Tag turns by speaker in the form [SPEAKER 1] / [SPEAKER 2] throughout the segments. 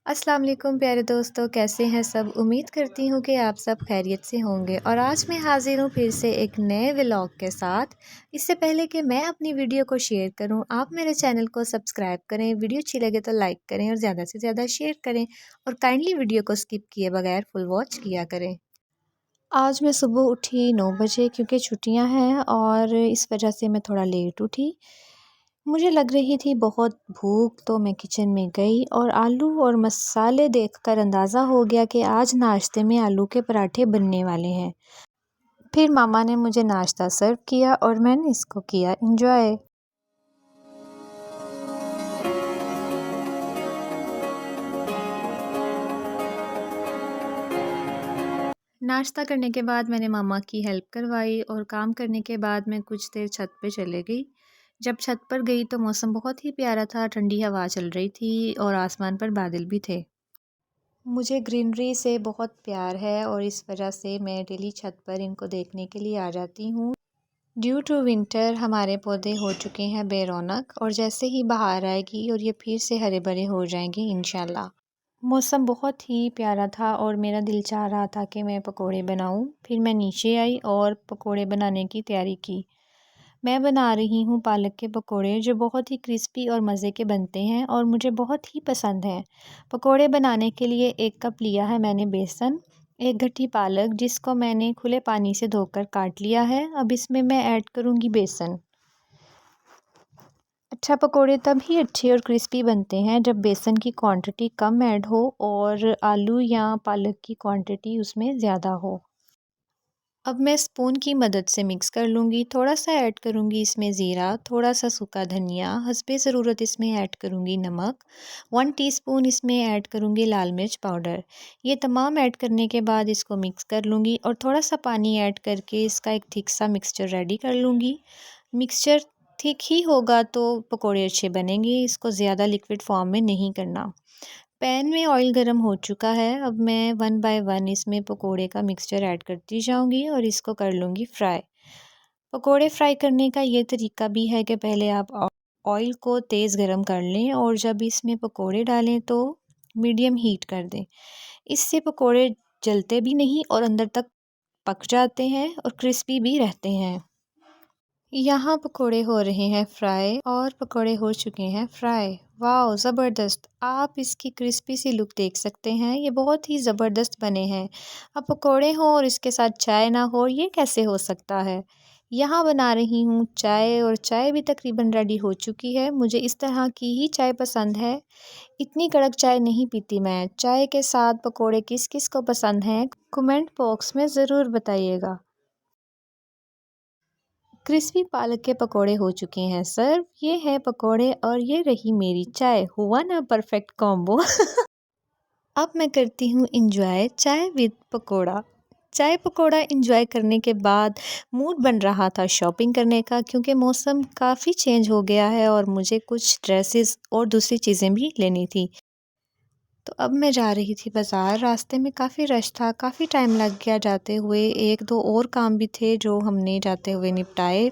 [SPEAKER 1] अस्सलाम वालेकुम प्यारे दोस्तों, कैसे हैं सब। उम्मीद करती हूँ कि आप सब खैरियत से होंगे और आज मैं हाज़िर हूँ फिर से एक नए व्लॉग के साथ। इससे पहले कि मैं अपनी वीडियो को शेयर करूँ, आप मेरे चैनल को सब्सक्राइब करें, वीडियो अच्छी लगे तो लाइक करें और ज़्यादा से ज़्यादा शेयर करें और काइंडली वीडियो को स्किप किए बगैर फुल वॉच किया करें। आज मैं सुबह उठी 9 बजे क्योंकि छुट्टियां हैं और इस वजह से मैं थोड़ा लेट उठी। मुझे लग रही थी बहुत भूख, तो मैं किचन में गई और आलू और मसाले देखकर अंदाज़ा हो गया कि आज नाश्ते में आलू के पराठे बनने वाले हैं। फिर मामा ने मुझे नाश्ता सर्व किया और मैंने इसको किया एंजॉय। नाश्ता करने के बाद मैंने मामा की हेल्प करवाई और काम करने के बाद मैं कुछ देर छत पे चले गई। जब छत पर गई तो मौसम बहुत ही प्यारा था, ठंडी हवा चल रही थी और आसमान पर बादल भी थे। मुझे ग्रीनरी से बहुत प्यार है और इस वजह से मैं डेली छत पर इनको देखने के लिए आ जाती हूँ। ड्यू टू विंटर हमारे पौधे हो चुके हैं बेरौनक और जैसे ही बाहर आएगी और ये फिर से हरे भरे हो जाएंगे इंशाल्लाह। मौसम बहुत ही प्यारा था और मेरा दिल चाह रहा था कि मैं पकोड़े बनाऊं। फिर मैं नीचे आई और पकोड़े बनाने की तैयारी की। मैं बना रही हूँ पालक के पकोड़े जो बहुत ही क्रिस्पी और मज़े के बनते हैं और मुझे बहुत ही पसंद हैं। पकोड़े बनाने के लिए 1 कप लिया है मैंने बेसन, 1 गट्ठी पालक जिसको मैंने खुले पानी से धोकर काट लिया है। अब इसमें मैं ऐड करूँगी बेसन। अच्छा, पकोड़े तभी अच्छे और क्रिस्पी बनते हैं जब बेसन की क्वांटिटी कम ऐड हो और आलू या पालक की क्वांटिटी उसमें ज़्यादा हो। अब मैं स्पून की मदद से मिक्स कर लूँगी। थोड़ा सा ऐड करूँगी इसमें ज़ीरा, थोड़ा सा सूखा धनिया, हस्बे ज़रूरत इसमें ऐड करूँगी नमक, 1 टीस्पून इसमें ऐड करूँगी लाल मिर्च पाउडर। ये तमाम ऐड करने के बाद इसको मिक्स कर लूँगी और थोड़ा सा पानी ऐड करके इसका एक थिक सा मिक्सचर रेडी कर लूँगी। मिक्सचर थिक ही होगा तो पकोड़े अच्छे बनेंगे, इसको ज़्यादा लिक्विड फॉर्म में नहीं करना। पैन में ऑयल गरम हो चुका है। अब मैं 1 बाय 1 इसमें पकोड़े का मिक्सचर ऐड करती जाऊंगी और इसको कर लूँगी फ्राई। पकोड़े फ्राई करने का ये तरीका भी है कि पहले आप ऑयल को तेज़ गरम कर लें और जब इसमें पकोड़े डालें तो मीडियम हीट कर दें। इससे पकोड़े जलते भी नहीं और अंदर तक पक जाते हैं और क्रिस्पी भी रहते हैं। यहाँ पकोड़े हो रहे हैं फ्राई और पकोड़े हो चुके हैं फ्राई। वाह ज़बरदस्त! आप इसकी क्रिस्पी सी लुक देख सकते हैं, ये बहुत ही ज़बरदस्त बने हैं। अब पकोड़े हों और इसके साथ चाय ना हो, ये कैसे हो सकता है। यहाँ बना रही हूँ चाय और चाय भी तकरीबन रेडी हो चुकी है। मुझे इस तरह की ही चाय पसंद है, इतनी कड़क चाय नहीं पीती मैं। चाय के साथ पकोड़े किस किस को पसंद हैं, कमेंट बॉक्स में ज़रूर बताइएगा। क्रिस्पी पालक के पकोड़े हो चुके हैं सर्व। ये है पकोड़े और ये रही मेरी चाय। हुआ ना परफेक्ट कॉम्बो। अब मैं करती हूँ इंजॉय चाय विद पकोड़ा। चाय पकोड़ा इंजॉय करने के बाद मूड बन रहा था शॉपिंग करने का क्योंकि मौसम काफ़ी चेंज हो गया है और मुझे कुछ ड्रेसेस और दूसरी चीज़ें भी लेनी थी। तो अब मैं जा रही थी बाज़ार। रास्ते में काफ़ी रश था, काफ़ी टाइम लग गया जाते हुए। 1-2 और काम भी थे जो हमने जाते हुए निपटाए।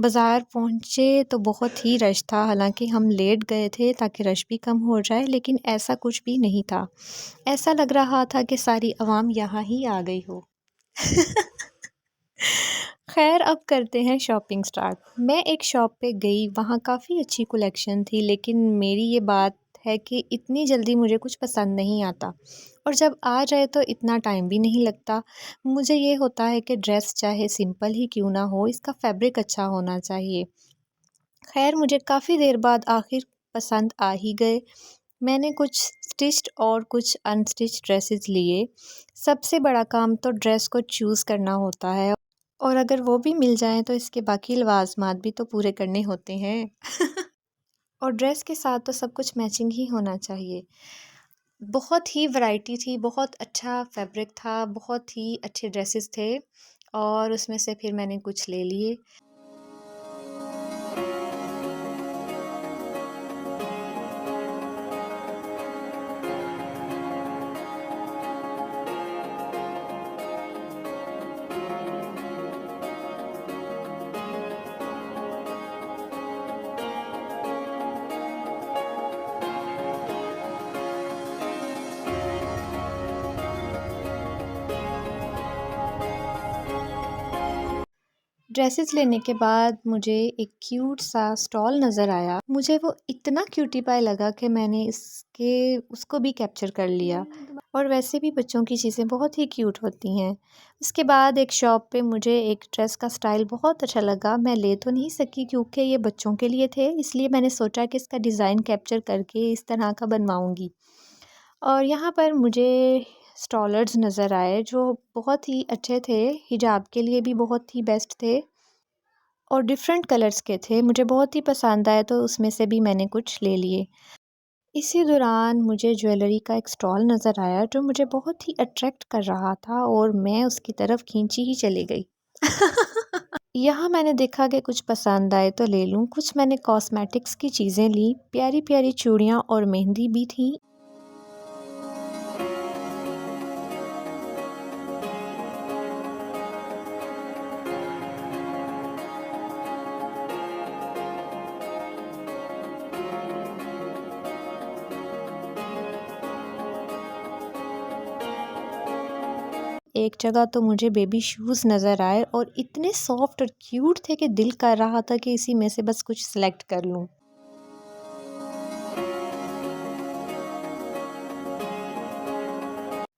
[SPEAKER 1] बाज़ार पहुँचे तो बहुत ही रश था, हालांकि हम लेट गए थे ताकि रश भी कम हो जाए, लेकिन ऐसा कुछ भी नहीं था। ऐसा लग रहा था कि सारी आवाम यहाँ ही आ गई हो। खैर, अब करते हैं शॉपिंग स्टार्ट। मैं एक शॉप पे गई, वहाँ काफ़ी अच्छी कलेक्शन थी, लेकिन मेरी ये बात है कि इतनी जल्दी मुझे कुछ पसंद नहीं आता और जब आ जाए तो इतना टाइम भी नहीं लगता। मुझे ये होता है कि ड्रेस चाहे सिंपल ही क्यों ना हो, इसका फैब्रिक अच्छा होना चाहिए। खैर, मुझे काफ़ी देर बाद आखिर पसंद आ ही गए। मैंने कुछ स्टिच्ड और कुछ अनस्टिच्ड ड्रेसेस लिए। सबसे बड़ा काम तो ड्रेस को चूज़ करना होता है और अगर वो भी मिल जाएँ तो इसके बाकी लवाज़मात भी तो पूरे करने होते हैं। और ड्रेस के साथ तो सब कुछ मैचिंग ही होना चाहिए। बहुत ही वैरायटी थी, बहुत अच्छा फैब्रिक था, बहुत ही अच्छे ड्रेसेस थे और उसमें से फिर मैंने कुछ ले लिए। ड्रेसेस लेने के बाद मुझे एक क्यूट सा स्टॉल नज़र आया। मुझे वो इतना क्यूटी पाई लगा कि मैंने उसको भी कैप्चर कर लिया। और वैसे भी बच्चों की चीज़ें बहुत ही क्यूट होती हैं। उसके बाद एक शॉप पे मुझे एक ड्रेस का स्टाइल बहुत अच्छा लगा। मैं ले तो नहीं सकी क्योंकि ये बच्चों के लिए थे, इसलिए मैंने सोचा कि इसका डिज़ाइन कैप्चर करके इस तरह का बनवाऊँगी। और यहाँ पर मुझे स्टॉलर्स नज़र आए जो बहुत ही अच्छे थे, हिजाब के लिए भी बहुत ही बेस्ट थे और डिफरेंट कलर्स के थे। मुझे बहुत ही पसंद आए तो उसमें से भी मैंने कुछ ले लिए। इसी दौरान मुझे ज्वेलरी का एक स्टॉल नज़र आया जो मुझे बहुत ही अट्रैक्ट कर रहा था और मैं उसकी तरफ खींची ही चली गई। यहाँ मैंने देखा कि कुछ पसंद आए तो ले लूँ। कुछ मैंने कॉस्मेटिक्स की चीज़ें ली, प्यारी प्यारी चूड़ियाँ और मेहंदी भी थी। एक जगह तो मुझे बेबी शूज़ नज़र आए और इतने सॉफ्ट और क्यूट थे कि दिल कर रहा था कि इसी में से बस कुछ सिलेक्ट कर लूँ।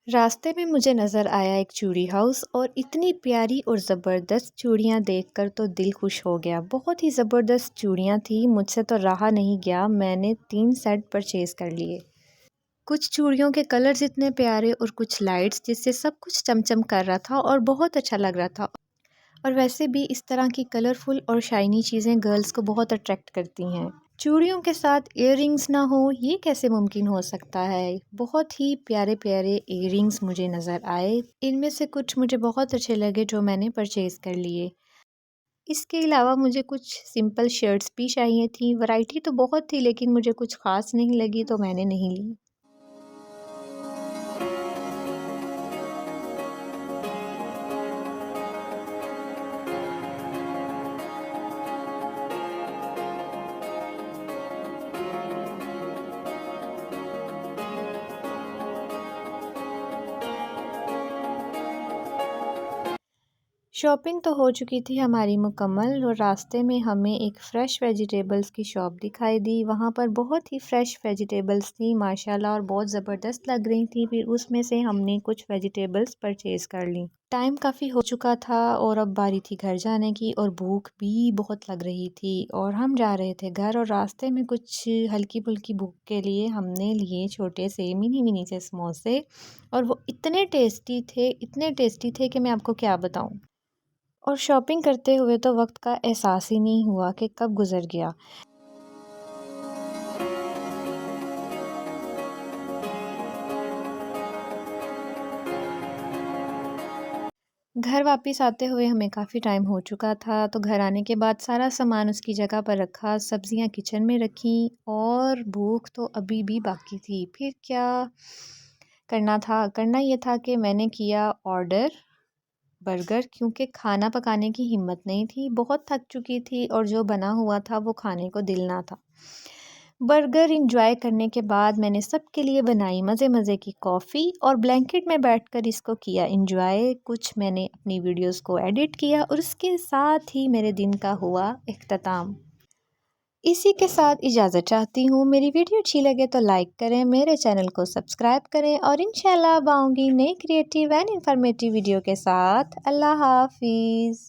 [SPEAKER 1] रास्ते में मुझे नज़र आया एक चूड़ी हाउस और इतनी प्यारी और ज़बरदस्त चूड़ियाँ देखकर तो दिल खुश हो गया। बहुत ही ज़बरदस्त चूड़ियाँ थी, मुझसे तो रहा नहीं गया। मैंने 3 सेट परचेज़ कर लिए। कुछ चूड़ियों के कलर्स इतने प्यारे और कुछ लाइट्स जिससे सब कुछ चमचम कर रहा था और बहुत अच्छा लग रहा था। और वैसे भी इस तरह की कलरफुल और शाइनी चीज़ें गर्ल्स को बहुत अट्रैक्ट करती हैं। चूड़ियों के साथ इयररिंग्स ना हो ये कैसे मुमकिन हो सकता है। बहुत ही प्यारे प्यारे इयररिंग्स मुझे नज़र आए। इनमें से कुछ मुझे बहुत अच्छे लगे जो मैंने परचेज़ कर लिए। इसके अलावा मुझे कुछ सिंपल शर्ट्स भी चाहिए थी। वैरायटी तो बहुत थी लेकिन मुझे कुछ ख़ास नहीं लगी तो मैंने नहीं ली। शॉपिंग तो हो चुकी थी हमारी मुकम्मल और रास्ते में हमें एक फ़्रेश वेजिटेबल्स की शॉप दिखाई दी। वहाँ पर बहुत ही फ़्रेश वेजिटेबल्स थी माशाल्लाह और बहुत ज़बरदस्त लग रही थी। फिर उसमें से हमने कुछ वेजिटेबल्स परचेज़ कर ली। टाइम काफ़ी हो चुका था और अब बारी थी घर जाने की और भूख भी बहुत लग रही थी और हम जा रहे थे घर। और रास्ते में कुछ हल्की फुल्की भूख के लिए हमने लिए छोटे से मिनी मिनी से समोसे और वो इतने टेस्टी थे कि मैं आपको क्या बताऊँ। और शॉपिंग करते हुए तो वक्त का एहसास ही नहीं हुआ कि कब गुजर गया। घर वापस आते हुए हमें काफ़ी टाइम हो चुका था तो घर आने के बाद सारा सामान उसकी जगह पर रखा, सब्जियां किचन में रखी और भूख तो अभी भी बाकी थी। फिर क्या करना ये था कि मैंने किया ऑर्डर बर्गर, क्योंकि खाना पकाने की हिम्मत नहीं थी, बहुत थक चुकी थी और जो बना हुआ था वो खाने को दिल ना था। बर्गर इंजॉय करने के बाद मैंने सबके लिए बनाई मज़े मज़े की कॉफ़ी और ब्लैंकेट में बैठकर इसको किया इंजॉय। कुछ मैंने अपनी वीडियोस को एडिट किया और उसके साथ ही मेरे दिन का हुआ इख्तिताम। इसी के साथ इजाज़त चाहती हूँ। मेरी वीडियो अच्छी लगे तो लाइक करें, मेरे चैनल को सब्सक्राइब करें और इंशाल्लाह अब आऊँगी नई क्रिएटिव एंड इन्फॉर्मेटिव वीडियो के साथ। अल्लाह हाफिज़।